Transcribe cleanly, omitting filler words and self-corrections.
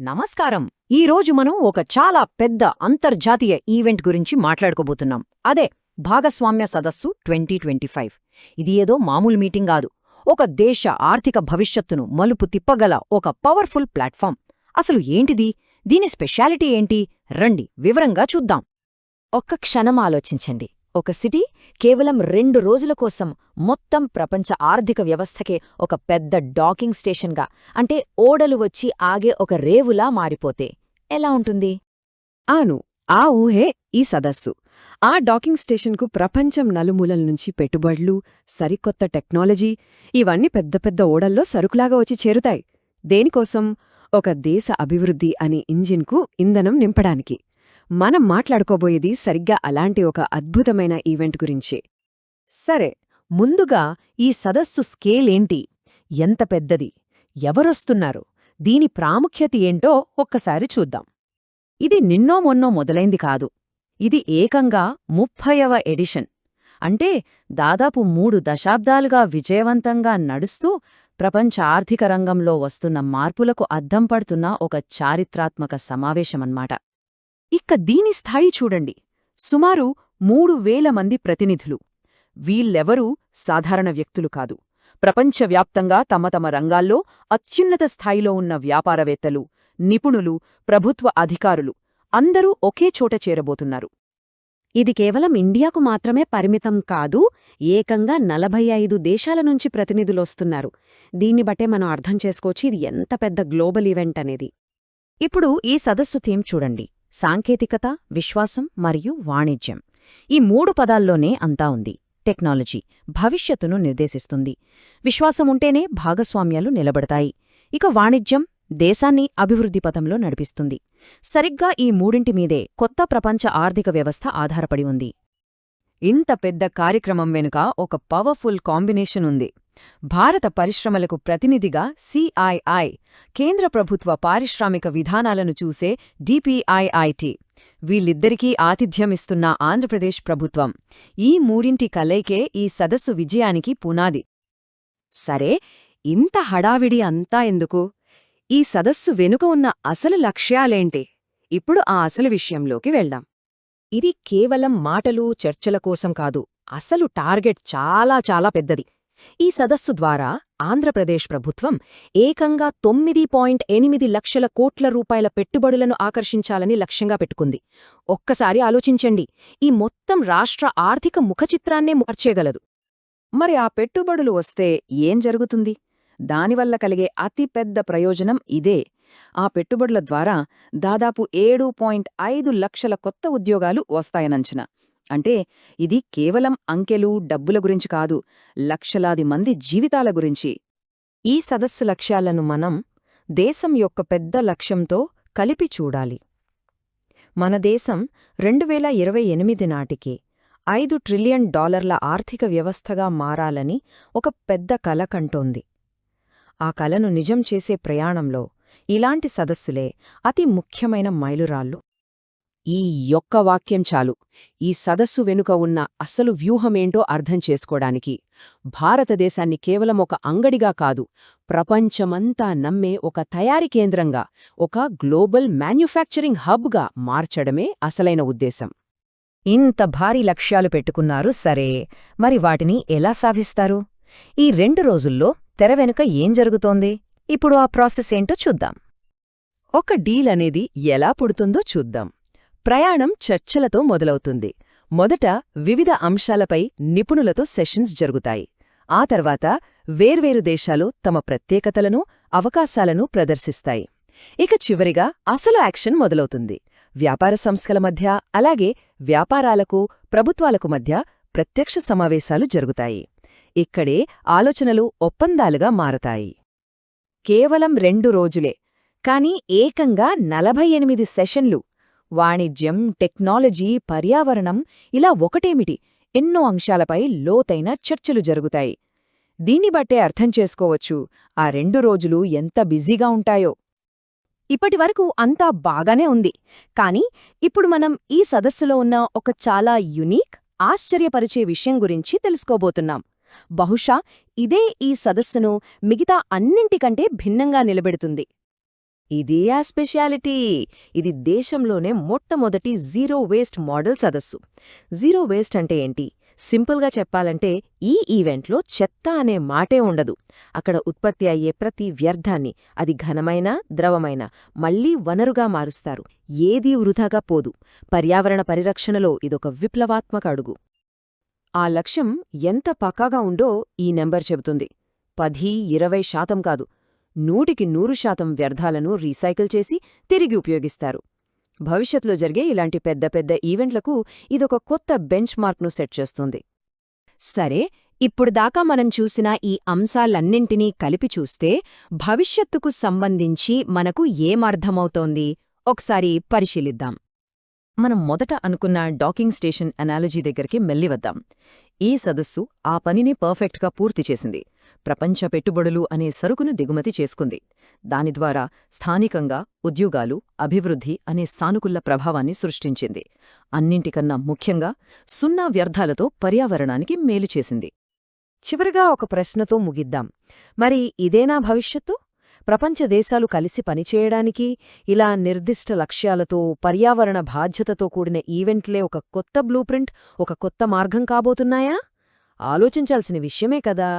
నమస్కారం. ఈరోజు మనం ఒక చాలా పెద్ద అంతర్జాతీయ ఈవెంట్ గురించి మాట్లాడుకోబోతున్నాం. అదే భాగస్వామ్య సదస్సు 2025. ఇది ఏదో మామూలు మీటింగ్ కాదు. ఒక దేశ ఆర్థిక భవిష్యత్తును మలుపు తిప్పగల ఒక పవర్ఫుల్ ప్లాట్ఫామ్. అసలు ఏంటిది? దీని స్పెషాలిటీ ఏంటి? రండి వివరంగా చూద్దాం. ఒక్క క్షణం ఆలోచించండి. ఒక సిటీ కేవలం 2 రోజుల కోసం మొత్తం ప్రపంచ ఆర్థిక వ్యవస్థకే ఒక పెద్ద డాకింగ్ స్టేషన్గా, అంటే ఓడలు వచ్చి ఆగే ఒక రేవులా మారిపోతే ఎలా ఉంటుంది? ఆను ఆ ఊహే ఈ సదస్సు. ఆ డాకింగ్ స్టేషన్కు ప్రపంచం నలుమూలల నుంచి పెట్టుబడులు, సరికొత్త టెక్నాలజీ, ఇవన్నీ పెద్ద పెద్ద ఓడల్లో సరుకులాగా వచ్చి చేరుతాయి. దేనికోసం? ఒక దేశ అభివృద్ధి అనే ఇంజిన్కు ఇంధనం నింపడానికి. మనం మాట్లాడుకోబోయేది సరిగ్గా అలాంటి ఒక అద్భుతమైన ఈవెంట్ గురించే. సరే, ముందుగా ఈ సదస్సు స్కేల్ ఏంటి? ఎంత పెద్దది? ఎవరొస్తున్నారు? దీని ప్రాముఖ్యత ఏంటో ఒక్కసారి చూద్దాం. ఇది నిన్నో మొన్నో మొదలైంది కాదు. ఇది ఏకంగా 30వ ఎడిషన్. అంటే దాదాపు 3 దశాబ్దాలుగా విజయవంతంగా నడుస్తూ ప్రపంచ ఆర్థిక రంగంలో వస్తున్న మార్పులకు అద్దం పడుతున్న ఒక చారిత్రాత్మక సమావేశమన్నమాట. ఇక్క దీని స్థాయి చూడండి. సుమారు 3000 మంది ప్రతినిధులు. వీళ్ళెవరూ సాధారణ వ్యక్తులు కాదు. ప్రపంచవ్యాప్తంగా తమ తమ రంగాల్లో అత్యున్నత స్థాయిలో ఉన్న వ్యాపారవేత్తలు, నిపుణులు, ప్రభుత్వ అధికారులు అందరూ ఒకే చోట చేరబోతున్నారు. ఇది కేవలం ఇండియాకు మాత్రమే పరిమితం కాదు. ఏకంగా 45 దేశాల నుంచి ప్రతినిధులొస్తున్నారు. దీన్ని బట్టే మనం అర్థం చేసుకోవచ్చు ఇది ఎంత పెద్ద గ్లోబల్ ఈవెంట్ అనేది. ఇప్పుడు ఈ సదస్సు థీమ్ చూడండి. సాంకేతికత, విశ్వాసం మరియు వాణిజ్యం. ఈ 3 పదాల్లోనే అంతా ఉంది. టెక్నాలజీ భవిష్యత్తును నిర్దేశిస్తుంది. విశ్వాసముంటేనే భాగస్వామ్యాలు నిలబడతాయి. ఇక వాణిజ్యం దేశాన్ని అభివృద్ధి పథంలో నడిపిస్తుంది. సరిగ్గా ఈ మూడింటిమీదే కొత్త ప్రపంచ ఆర్థిక వ్యవస్థ ఆధారపడి ఉంది. ఇంత పెద్ద కార్యక్రమం వెనుక ఒక పవర్ఫుల్ కాంబినేషన్ ఉంది. భారత పరిశ్రమలకు ప్రతినిధిగా సిఐఐ, కేంద్ర ప్రభుత్వ పారిశ్రామిక విధానాలను చూసే డిపిఐఐటి, వీళ్ళిద్దరికీ ఆతిథ్యమిస్తున్న ఆంధ్రప్రదేశ్ ప్రభుత్వం. ఈ మూడింటి కలయికే ఈ సదస్సు విజయానికి పునాది. సరే, ఇంత హడావిడి అంతా ఎందుకు? ఈ సదస్సు వెనుక ఉన్న అసలు లక్ష్యాలేంటి? ఇప్పుడు ఆ అసలు విషయంలోకి వెళ్దాం. ఇది కేవలం మాటలు, చర్చల కోసం కాదు. అసలు టార్గెట్ చాలా చాలా పెద్దది. ఈ సదస్సు ద్వారా ఆంధ్రప్రదేశ్ ప్రభుత్వం ఏకంగా 9.8 లక్షల కోట్ల రూపాయల పెట్టుబడులను ఆకర్షించాలని లక్ష్యంగా పెట్టుకుంది. ఒక్కసారి ఆలోచించండి, ఈ మొత్తం రాష్ట్ర ఆర్థిక ముఖచిత్రాన్నే మార్చేయగలదు. మరి ఆ పెట్టుబడులు వస్తే ఏం జరుగుతుంది? దానివల్ల కలిగే అతిపెద్ద ప్రయోజనం ఇదే. ఆ పెట్టుబడుల ద్వారా దాదాపు 7.5 లక్షల కొత్త ఉద్యోగాలు వస్తాయనంచనా. అంటే ఇది కేవలం అంకెలు, డబ్బుల గురించి కాదు, లక్షలాది మంది జీవితాల గురించి. ఈ సదస్సు లక్ష్యాలను మనం దేశం యొక్క పెద్ద లక్ష్యంతో కలిపి చూడాలి. మన దేశం 2028 నాటికి $5 ట్రిలియన్ ఆర్థిక వ్యవస్థగా మారాలని ఒక పెద్ద కల కంటోంది. ఆ కలను నిజం చేసే ప్రయాణంలో ఇలాంటి సదస్సులే అతి ముఖ్యమైన మైలురాళ్ళు. ఈ యొక్క వాక్యం చాలు ఈ సదస్సు వెనుక ఉన్న అసలు వ్యూహమేంటో అర్థం చేసుకోడానికి. భారతదేశాన్ని కేవలం ఒక అంగడిగా కాదు, ప్రపంచమంతా నమ్మే ఒక తయారీ కేంద్రంగా, ఒక గ్లోబల్ మ్యాన్యుఫ్యాక్చరింగ్ హబ్గా మార్చడమే అసలైన ఉద్దేశం. ఇంత భారీ లక్ష్యాలు పెట్టుకున్నారు సరే, మరి వాటిని ఎలా సాధిస్తారు? ఈ 2 రోజుల్లో తెర వెనుక ఏం జరుగుతోంది? ఇప్పుడు ఆ ప్రాసెస్ ఏంటో చూద్దాం. ఒక డీల్ అనేది ఎలా పుడుతుందో చూద్దాం. ప్రయాణం చర్చలతో మొదలవుతుంది. మొదట వివిధ అంశాలపై నిపుణులతో సెషన్స్ జరుగుతాయి. ఆ తర్వాత వేర్వేరు దేశాలు తమ ప్రత్యేకతలను, అవకాశాలను ప్రదర్శిస్తాయి. ఇక చివరిగా అసలు యాక్షన్ మొదలవుతుంది. వ్యాపార సంస్థల మధ్య, అలాగే వ్యాపారాలకు, ప్రభుత్వాలకు మధ్య ప్రత్యక్ష సమావేశాలు జరుగుతాయి. ఇక్కడే ఆలోచనలు ఒప్పందాలుగా మారతాయి. కేవలం 2 రోజులే, కాని ఏకంగా 48 సెషన్లు. వాణిజ్యం, టెక్నాలజీ, పర్యావరణం, ఇలా ఒకటేమిటి ఎన్నో అంశాలపై లోతైన చర్చలు జరుగుతాయి. దీన్ని బట్టే అర్థం చేసుకోవచ్చు ఆ 2 రోజులు ఎంత బిజీగా ఉంటాయో. ఇప్పటివరకు అంతా బాగానే ఉంది. కానీ ఇప్పుడు మనం ఈ సదస్సులో ఉన్న ఒక చాలా యునీక్, ఆశ్చర్యపరిచే విషయం గురించి తెలుసుకోబోతున్నాం. బహుశా ఇదే ఈ సదస్సును మిగతా అన్నింటికంటే భిన్నంగా నిలబెడుతుంది. ఇదే ఆ స్పెషాలిటీ. ఇది దేశంలోనే మొట్టమొదటి జీరో వేస్ట్ మోడల్ సదస్సు. జీరో వేస్ట్ అంటే ఏంటి? సింపుల్గా చెప్పాలంటే ఈ ఈవెంట్లో చెత్త అనే మాటే ఉండదు. అక్కడ ఉత్పత్తి అయ్యే ప్రతి వ్యర్థాన్ని, అది ఘనమైనా ద్రవమైనా, మళ్లీ వనరుగా మారుస్తారు. ఏదీ వృధాగా పోదు. పర్యావరణ పరిరక్షణలో ఇదొక విప్లవాత్మక అడుగు. ఆ లక్ష్యం ఎంత పక్కాగా ఉందో ఈ నెంబర్ చెబుతుంది. 10-20% కాదు, 100% వ్యర్థాలను రీసైకిల్ చేసి తిరిగి ఉపయోగిస్తారు. భవిష్యత్తులో జరిగే ఇలాంటి పెద్ద పెద్ద ఈవెంట్లకు ఇదొక కొత్త బెంచ్ మార్క్ను సెట్ చేస్తుంది. సరే, ఇప్పుడు దాకా మనం చూసిన ఈ అంశాలన్నింటినీ కలిపి చూస్తే భవిష్యత్తుకు సంబంధించి మనకు ఏమర్థమవుతోంది ఒకసారి పరిశీలిద్దాం. మనం మొదట అనుకున్న డాకింగ్ స్టేషన్ అనాలజీ దగ్గరికి మెల్లివద్దాం. ఈ సదస్సు ఆ పనిని పర్ఫెక్ట్గా పూర్తి చేసింది. ప్రపంచ పెట్టుబడులు అనే సరుకును దిగుమతి చేసుకుంది. దాని ద్వారా స్థానికంగా ఉద్యోగాలు, అభివృద్ధి అనే సానుకూల ప్రభావాన్ని సృష్టించింది. అన్నింటికన్నా ముఖ్యంగా సున్నా వ్యర్థాలతో పర్యావరణానికి మేలు చేసింది. చివరిగా ఒక ప్రశ్నతో ముగిద్దాం. మరి ఇదేనా భవిష్యత్తు? ప్రపంచ దేశాలు కలిసి పనిచేయడానికి, ఇలా నిర్దిష్ట లక్ష్యాలతో, పర్యావరణ బాధ్యతతో కూడిన ఈవెంట్లే ఒక కొత్త బ్లూప్రింట్, ఒక కొత్త మార్గం కాబోతున్నాయా? ఆలోచించాల్సిన విషయమే కదా.